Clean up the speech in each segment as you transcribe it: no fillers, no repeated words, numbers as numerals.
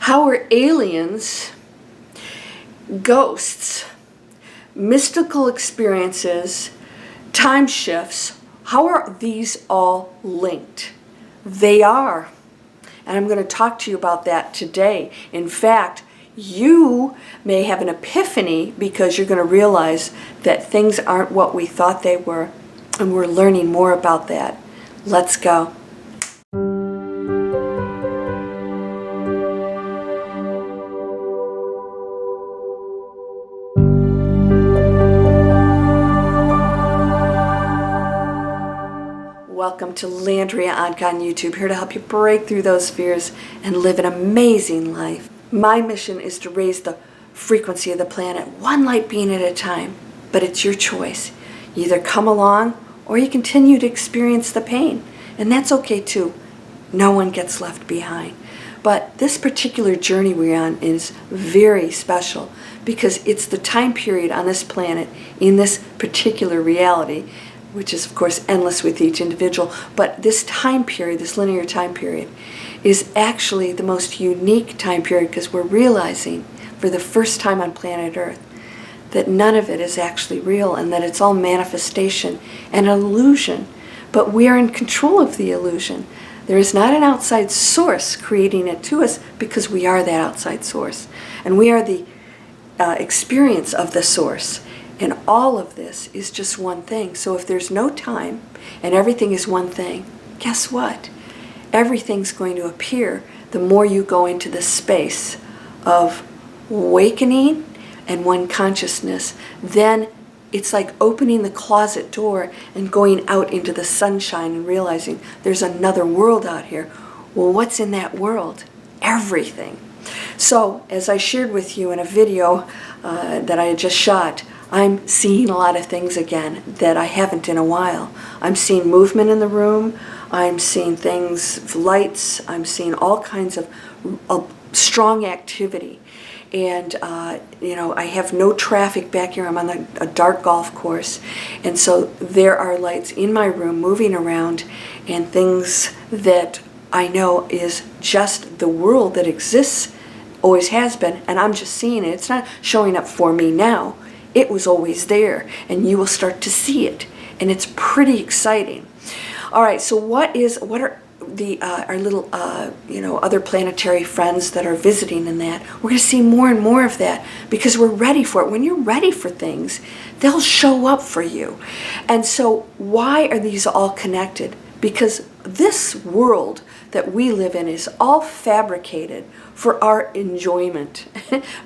How are aliens, ghosts, mystical experiences, time shifts, how are these all linked? They are. And I'm going to talk to you about that today. In fact, you may have an epiphany because you're going to realize that things aren't what we thought they were, and we're learning more about that. Let's go. Welcome to Landria Onkka on YouTube, here to help you break through those fears and live an amazing life. My mission is to raise the frequency of the planet, one light being at a time, but it's your choice. You either come along or you continue to experience the pain, and that's okay too. No one gets left behind. But this particular journey we're on is very special because it's the time period on this planet, in this particular reality, which is of course endless with each individual, but this time period, this linear time period, is actually the most unique time period because we're realizing for the first time on planet Earth that none of it is actually real and that it's all manifestation and illusion. But we are in control of the illusion. There is not an outside source creating it to us because we are that outside source. And we are the experience of the source. And all of this is just one thing. So if there's no time and everything is one thing, guess what? Everything's going to appear the more you go into the space of awakening and one consciousness. Then it's like opening the closet door and going out into the sunshine and realizing there's another world out here. Well, what's in that world? Everything. So as I shared with you in a video that I had just shot, I'm seeing a lot of things again that I haven't in a while. I'm seeing movement in the room. I'm seeing things, lights. I'm seeing all kinds of strong activity. And, I have no traffic back here. I'm on a dark golf course. And so there are lights in my room moving around and things that I know is just the world that exists, always has been, and I'm just seeing it. It's not showing up for me now. It was always there, and you will start to see it, and it's pretty exciting. All right, so what are the our little other planetary friends that are visiting in that? We're going to see more and more of that because we're ready for it. When you're ready for things, they'll show up for you. And so why are these all connected? Because this world that we live in is all fabricated for our enjoyment.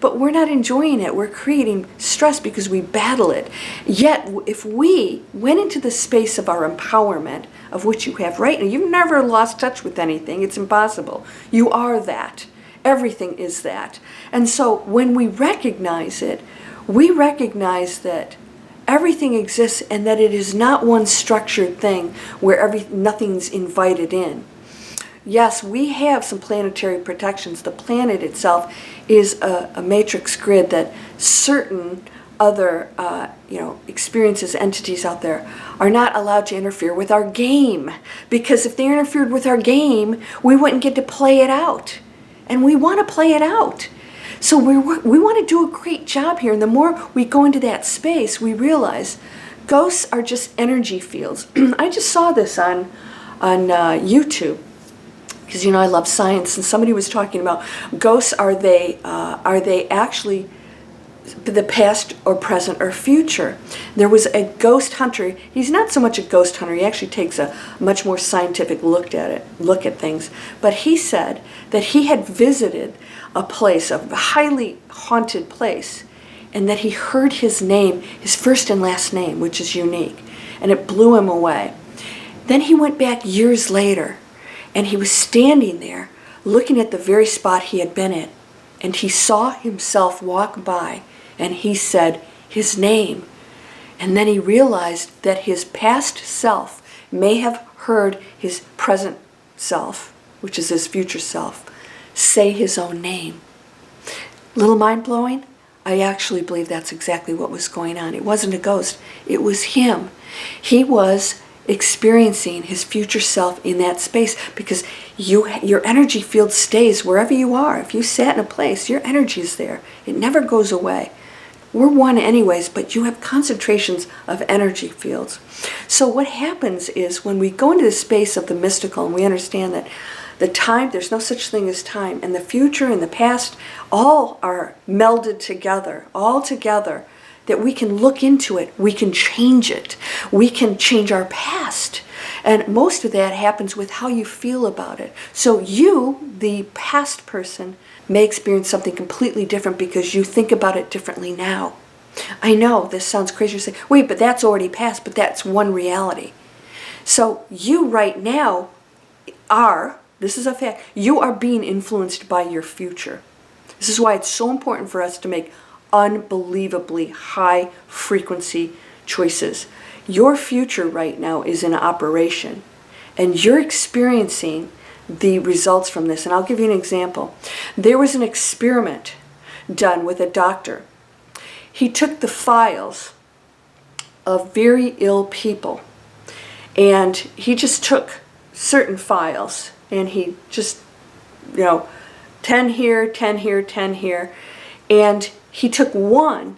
But we're not enjoying it. We're creating stress because we battle it. Yet, if we went into the space of our empowerment, of which you have right now, you've never lost touch with anything. It's impossible. You are that. Everything is that. And so when we recognize it, we recognize that everything exists and that it is not one structured thing where nothing's invited in. Yes, we have some planetary protections. The planet itself is a matrix grid that certain other experiences, entities out there are not allowed to interfere with our game. Because if they interfered with our game, we wouldn't get to play it out. And we want to play it out. So we want to do a great job here. And the more we go into that space, we realize ghosts are just energy fields. I just saw this on YouTube. Because I love science, and somebody was talking about ghosts. Are they actually the past or present or future? There was a ghost hunter. He's not so much a ghost hunter. He actually takes a much more scientific look at things. But he said that he had visited a place, a highly haunted place, and that he heard his name, his first and last name, which is unique, and it blew him away. Then he went back years later. And he was standing there looking at the very spot he had been at. And he saw himself walk by and he said his name. And then he realized that his past self may have heard his present self, which is his future self, say his own name. Little mind-blowing? I actually believe that's exactly what was going on. It wasn't a ghost. It was him. He was experiencing his future self in that space, because your energy field stays wherever you are. If you sat in a place, your energy is there. It never goes away. We're one anyways, but you have concentrations of energy fields. So what happens is when we go into the space of the mystical and we understand that the time, there's no such thing as time, and the future and the past all are melded together, all together, that we can look into it, we can change it, we can change our past. And most of that happens with how you feel about it. So you, the past person, may experience something completely different because you think about it differently now. I know this sounds crazy to say, wait, but that's already past, but that's one reality. So you right now are, this is a fact, you are being influenced by your future. This is why it's so important for us to make unbelievably high frequency choices. Your future right now is in operation, and you're experiencing the results from this. And I'll give you an example. There was an experiment done with a doctor. He took the files of very ill people, and he just took certain files, and he just, 10 here, 10 here, 10 here, and he took one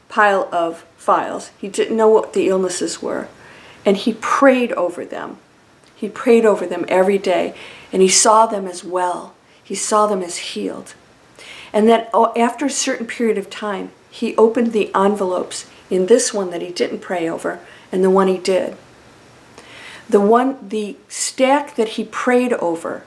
pile of files. He didn't know what the illnesses were, and he prayed over them. He prayed over them every day, and he saw them as well. He saw them as healed. And then after a certain period of time, he opened the envelopes in this one that he didn't pray over and the one he did. The stack that he prayed over,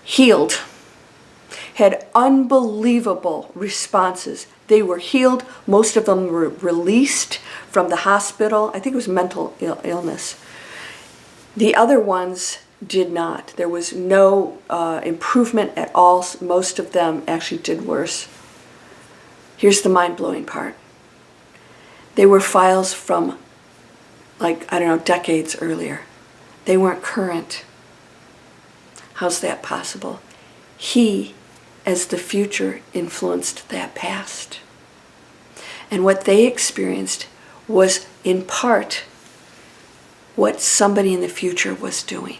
healed, had unbelievable responses. They were healed. Most of them were released from the hospital. I think it was mental illness. The other ones did not. There was no improvement at all. Most of them actually did worse. Here's the mind-blowing part. They were files from, decades earlier. They weren't current. How's that possible? He, as the future, influenced that past. And what they experienced was, in part, what somebody in the future was doing.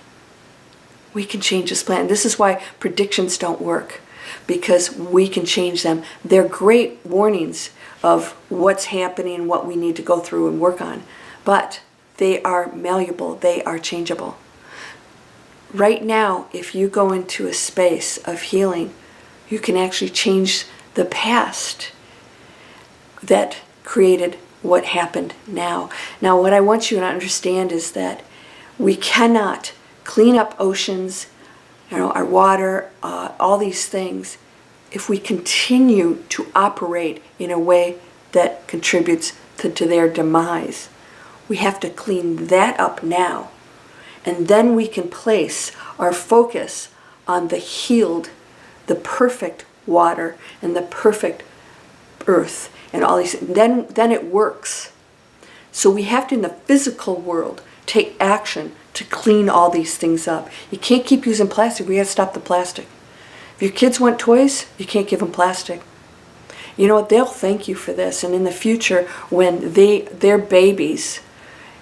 We can change this plan. This is why predictions don't work, because we can change them. They're great warnings of what's happening, what we need to go through and work on, but they are malleable, they are changeable. Right now, if you go into a space of healing, you can actually change the past that created what happened now. Now, what I want you to understand is that we cannot clean up oceans, our water, all these things, if we continue to operate in a way that contributes to their demise. We have to clean that up now. And then we can place our focus on the healed, the perfect water, and the perfect earth, and all these. Then it works. So we have to, in the physical world, take action to clean all these things up. You can't keep using plastic. We have to stop the plastic. If your kids want toys, you can't give them plastic. You know what? They'll thank you for this. And in the future, when their babies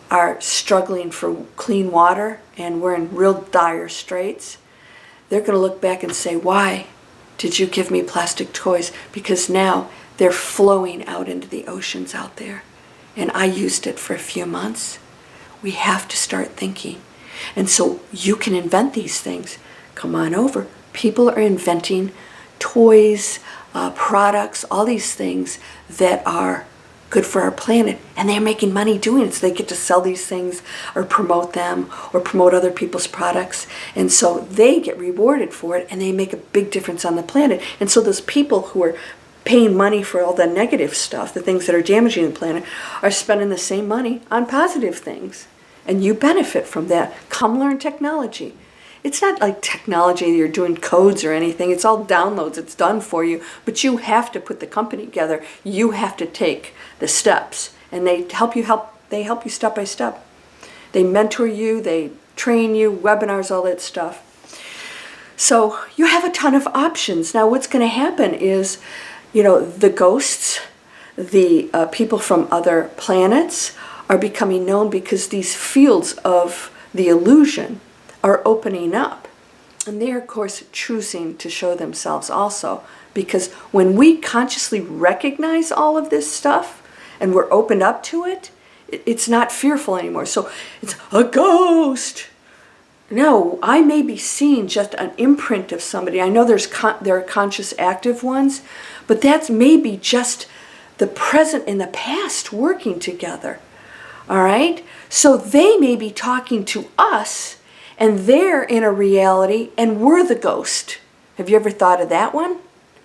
are struggling for clean water and we're in real dire straits, they're going to look back and say, why did you give me plastic toys? Because now they're flowing out into the oceans out there. And I used it for a few months. We have to start thinking. And so you can invent these things. Come on over. People are inventing toys, products, all these things that are good for our planet, and they're making money doing it, so they get to sell these things or promote them or promote other people's products, and so they get rewarded for it, and they make a big difference on the planet. And so those people who are paying money for all the negative stuff, the things that are damaging the planet, are spending the same money on positive things, and you benefit from that. Come learn technology. It's not like technology, you're doing codes or anything. It's all downloads. It's done for you. But you have to put the company together. You have to take the steps. And they help you step by step. They mentor you. They train you, webinars, all that stuff. So you have a ton of options. Now what's going to happen is, the ghosts, the people from other planets are becoming known because these fields of the illusion are opening up. And they are, of course, choosing to show themselves also. Because when we consciously recognize all of this stuff and we're opened up to it, it's not fearful anymore. So it's a ghost. No, I may be seeing just an imprint of somebody. I know there are conscious active ones, but that's maybe just the present and the past working together. All right? So they may be talking to us, and they're in a reality, and we're the ghost. Have you ever thought of that one?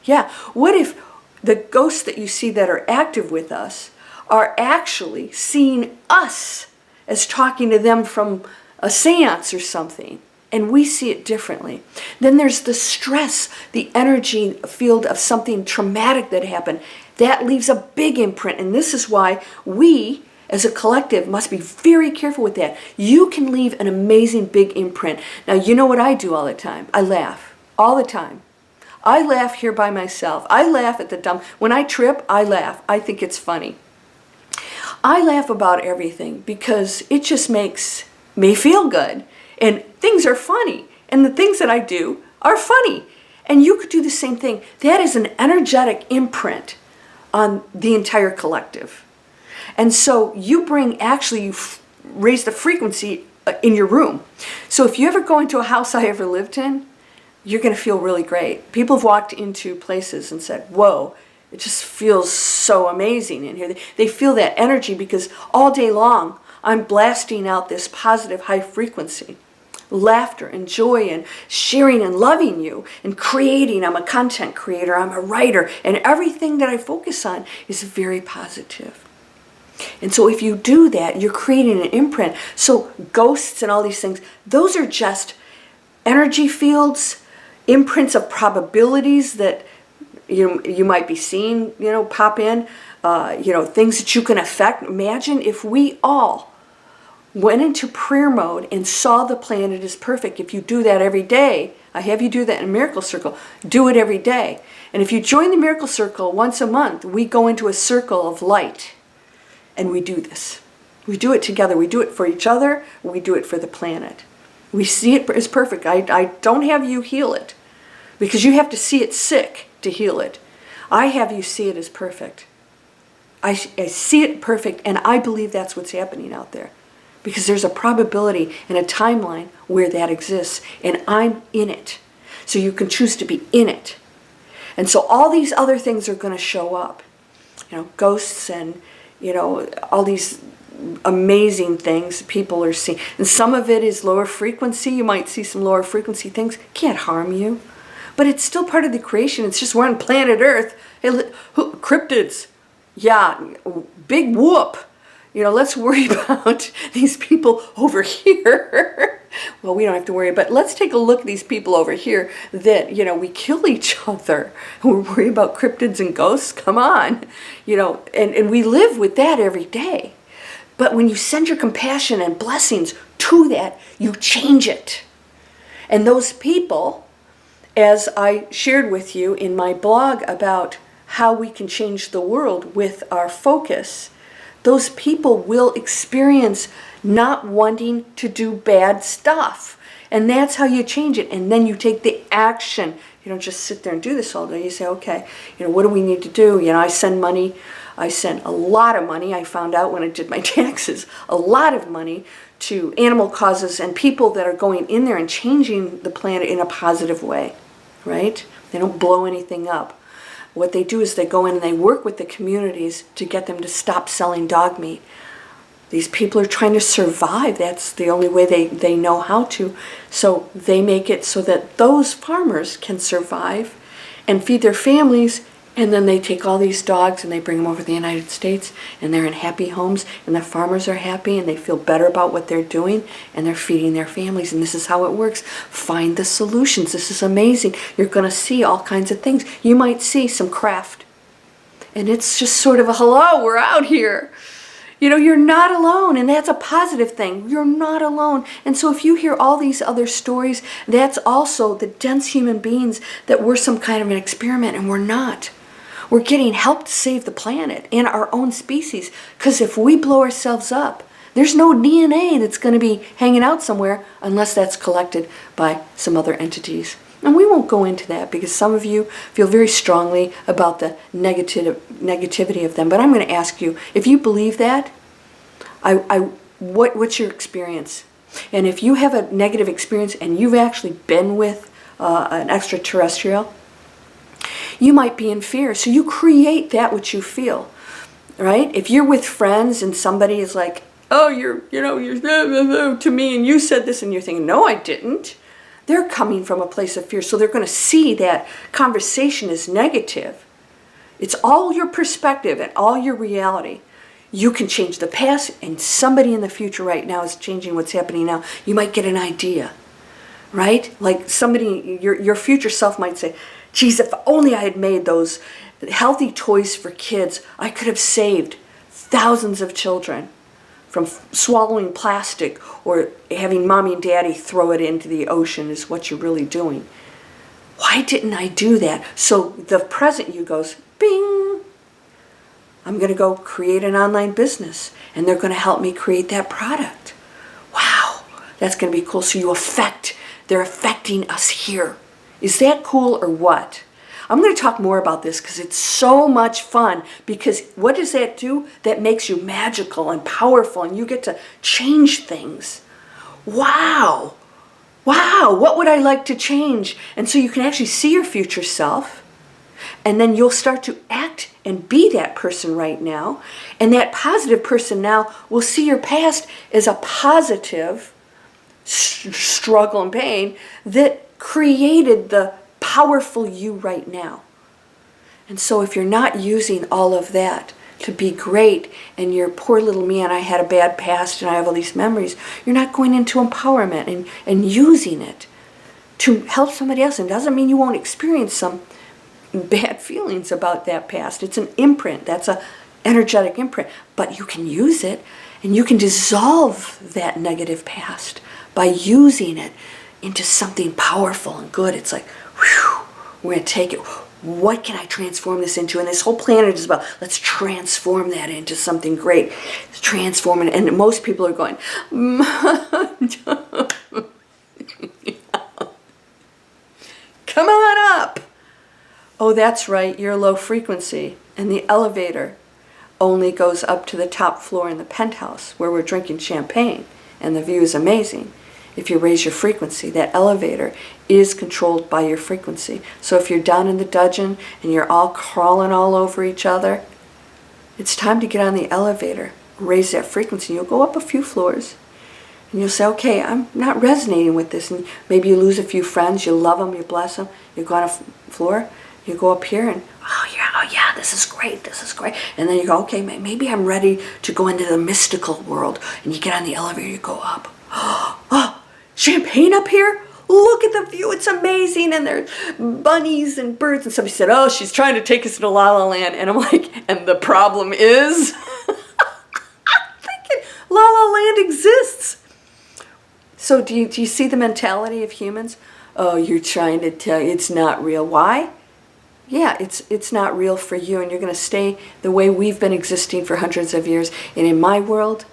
Yeah. What if the ghosts that you see that are active with us are actually seeing us as talking to them from a seance or something, and we see it differently? Then there's the stress, the energy field of something traumatic that happened. That leaves a big imprint, and this is why we, as a collective, must be very careful with that. You can leave an amazing big imprint. Now, you know what I do all the time? I laugh all the time. I laugh here by myself. I laugh at the dumb. When I trip, I laugh. I think it's funny. I laugh about everything because it just makes me feel good. And things are funny. And the things that I do are funny. And you could do the same thing. That is an energetic imprint on the entire collective. And so you raise the frequency in your room. So if you ever go into a house I ever lived in, you're going to feel really great. People have walked into places and said, whoa, it just feels so amazing in here. They feel that energy because all day long I'm blasting out this positive high frequency. Laughter and joy and sharing and loving you and creating. I'm a content creator, I'm a writer, and everything that I focus on is very positive. And so if you do that, you're creating an imprint. So ghosts and all these things, those are just energy fields, imprints of probabilities that you might be seeing, pop in, things that you can affect. Imagine if we all went into prayer mode and saw the planet as perfect. If you do that every day, I have you do that in Miracle Circle, do it every day. And if you join the Miracle Circle once a month, we go into a circle of light and we do this. We do it together. We do it for each other. We do it for the planet. We see it as perfect. I don't have you heal it because you have to see it sick to heal it. I have you see it as perfect. I see it perfect, and I believe that's what's happening out there because there's a probability and a timeline where that exists, and I'm in it. So you can choose to be in it. And so all these other things are going to show up. Ghosts and, all these amazing things people are seeing. And some of it is lower frequency. You might see some lower frequency things. Can't harm you. But it's still part of the creation. It's just we're on planet Earth. Hey, cryptids. Yeah, big whoop. Let's worry about these people over here. Well, we don't have to worry, but let's take a look at these people over here that, we kill each other. We're worried about cryptids and ghosts. Come on. And we live with that every day. But when you send your compassion and blessings to that, you change it. And those people, as I shared with you in my blog about how we can change the world with our focus, those people will experience not wanting to do bad stuff. And that's how you change it. And then you take the action. You don't just sit there and do this all day. You say, okay, what do we need to do? I send money. I sent a lot of money. I found out when I did my taxes, a lot of money to animal causes and people that are going in there and changing the planet in a positive way, right? They don't blow anything up. What they do is they go in and they work with the communities to get them to stop selling dog meat. These people are trying to survive. That's the only way they know how to. So they make it so that those farmers can survive and feed their families. And then they take all these dogs and they bring them over to the United States, and they're in happy homes, and the farmers are happy, and they feel better about what they're doing, and they're feeding their families. And this is how it works. Find the solutions. This is amazing. You're going to see all kinds of things. You might see some craft. And it's just sort of a, hello, we're out here. You're not alone, and that's a positive thing. You're not alone. And so if you hear all these other stories, that's also the dense human beings that we're some kind of an experiment, and we're not. We're getting help to save the planet and our own species. Because if we blow ourselves up, there's no DNA that's going to be hanging out somewhere unless that's collected by some other entities. And we won't go into that because some of you feel very strongly about the negativity of them. But I'm going to ask you, if you believe that, what's your experience? And if you have a negative experience and you've actually been with an extraterrestrial, you might be in fear. So you create that which you feel, right? If you're with friends and somebody is like, oh, you're to me, and you said this, and you're thinking, no, I didn't. They're coming from a place of fear. So they're going to see that conversation is negative. It's all your perspective and all your reality. You can change the past, and somebody in the future right now is changing what's happening now. You might get an idea, right? Like somebody, your future self might say, geez, if only I had made those healthy toys for kids, I could have saved thousands of children from swallowing plastic or having mommy and daddy throw it into the ocean is what you're really doing. Why didn't I do that? So the present you goes, bing, I'm going to go create an online business and they're going to help me create that product. Wow, that's going to be cool. So they're affecting us here. Is that cool or what? I'm going to talk more about this because it's so much fun. Because what does that do? That makes you magical and powerful and you get to change things. Wow. Wow, what would I like to change? And so you can actually see your future self. And then you'll start to act and be that person right now. And that positive person now will see your past as a positive struggle and pain that created the powerful you right now. And so if you're not using all of that to be great, and you're poor little me and I had a bad past and I have all these memories, you're not going into empowerment and using it to help somebody else. And it doesn't mean you won't experience some bad feelings about that past. It's an imprint. That's an energetic imprint. But you can use it and you can dissolve that negative past by using it into something powerful and good. It's like, whew, we're going to take it. What can I transform this into? And this whole planet is about, let's transform that into something great. Transform it. And most people are going, come on up. Oh, that's right, you're low frequency. And the elevator only goes up to the top floor in the penthouse where we're drinking champagne. And the view is amazing. If you raise your frequency, that elevator is controlled by your frequency. So if you're down in the dungeon and you're all crawling all over each other, it's time to get on the elevator, raise that frequency. You'll go up a few floors and you'll say, okay, I'm not resonating with this. And maybe you lose a few friends, you love them, you bless them, you go on a floor, you go up here and, oh yeah, this is great. And then you go, okay, maybe I'm ready to go into the mystical world. And you get on the elevator, you go up. Oh, champagne up here? Look at the view, it's amazing. And there's bunnies and birds. And somebody said, oh, she's trying to take us to La La Land. And I'm like, and the problem is? I'm thinking, La La Land exists. So do you see the mentality of humans? Oh, you're trying to tell it's not real. Why? Yeah, it's not real for you, and you're going to stay the way we've been existing for hundreds of years. And in my world,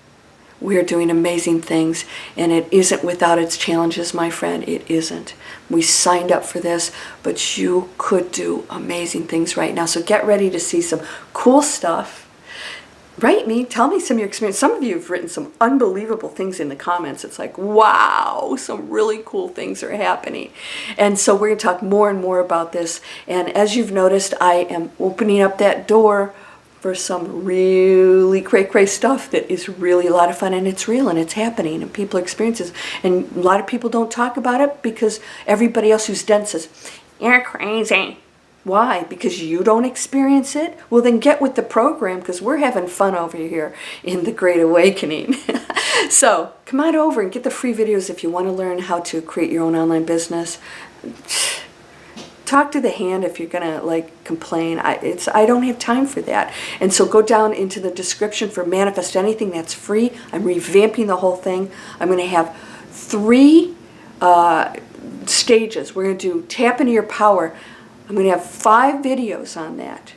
we're doing amazing things, and it isn't without its challenges, my friend. It isn't. We signed up for this, but you could do amazing things right now. So get ready to see some cool stuff. Write me, tell me some of your experience. Some of you have written some unbelievable things in the comments. It's like, wow, some really cool things are happening. And so we're going to talk more and more about this. And as you've noticed, I am opening up that door for some really cray stuff that is really a lot of fun, and it's real and it's happening and people experience it. And a lot of people don't talk about it because everybody else who's dense says, you're crazy. Why? Because you don't experience it? Well, then get with the program, because we're having fun over here in the Great Awakening. So come on over and get the free videos if you want to learn how to create your own online business. Talk to the hand if you're going to complain. I don't have time for that. And so go down into the description for Manifest Anything. That's free. I'm revamping the whole thing. I'm going to have 3 stages. We're going to do Tap Into Your Power. I'm going to have 5 videos on that.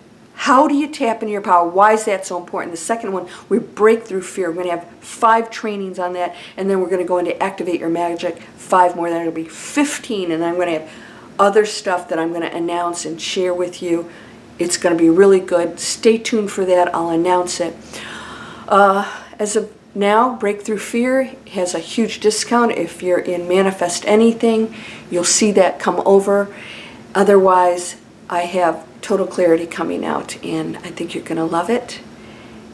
How do you tap into your power? Why is that so important? The second one, we break through fear. We're going to have 5 trainings on that, and then we're going to go into activate your magic, 5 more. Then it'll be 15, and then I'm going to have other stuff that I'm going to announce and share with you. It's going to be really good. Stay tuned for that. I'll announce it. As of now, Breakthrough Fear has a huge discount. If you're in Manifest Anything, you'll see that come over. Otherwise, I have Total Clarity coming out, and I think you're going to love it.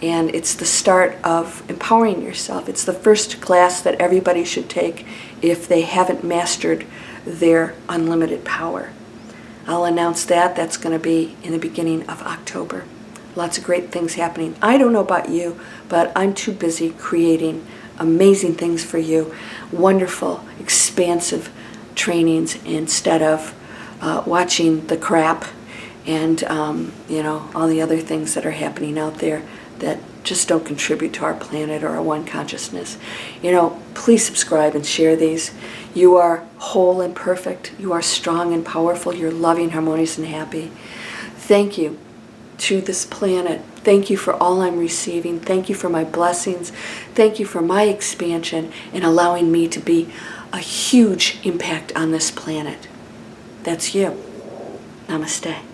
And it's the start of empowering yourself. It's the first class that everybody should take if they haven't mastered their unlimited power. I'll announce that. That's going to be in the beginning of October. Lots of great things happening. I don't know about you, but I'm too busy creating amazing things for you. Wonderful, expansive trainings instead of watching the crap and all the other things that are happening out there that just don't contribute to our planet or our one consciousness. Please subscribe and share these. You are whole and perfect. You are strong and powerful. You're loving, harmonious, and happy. Thank you to this planet. Thank you for all I'm receiving. Thank you for my blessings. Thank you for my expansion and allowing me to be a huge impact on this planet. That's you. Namaste.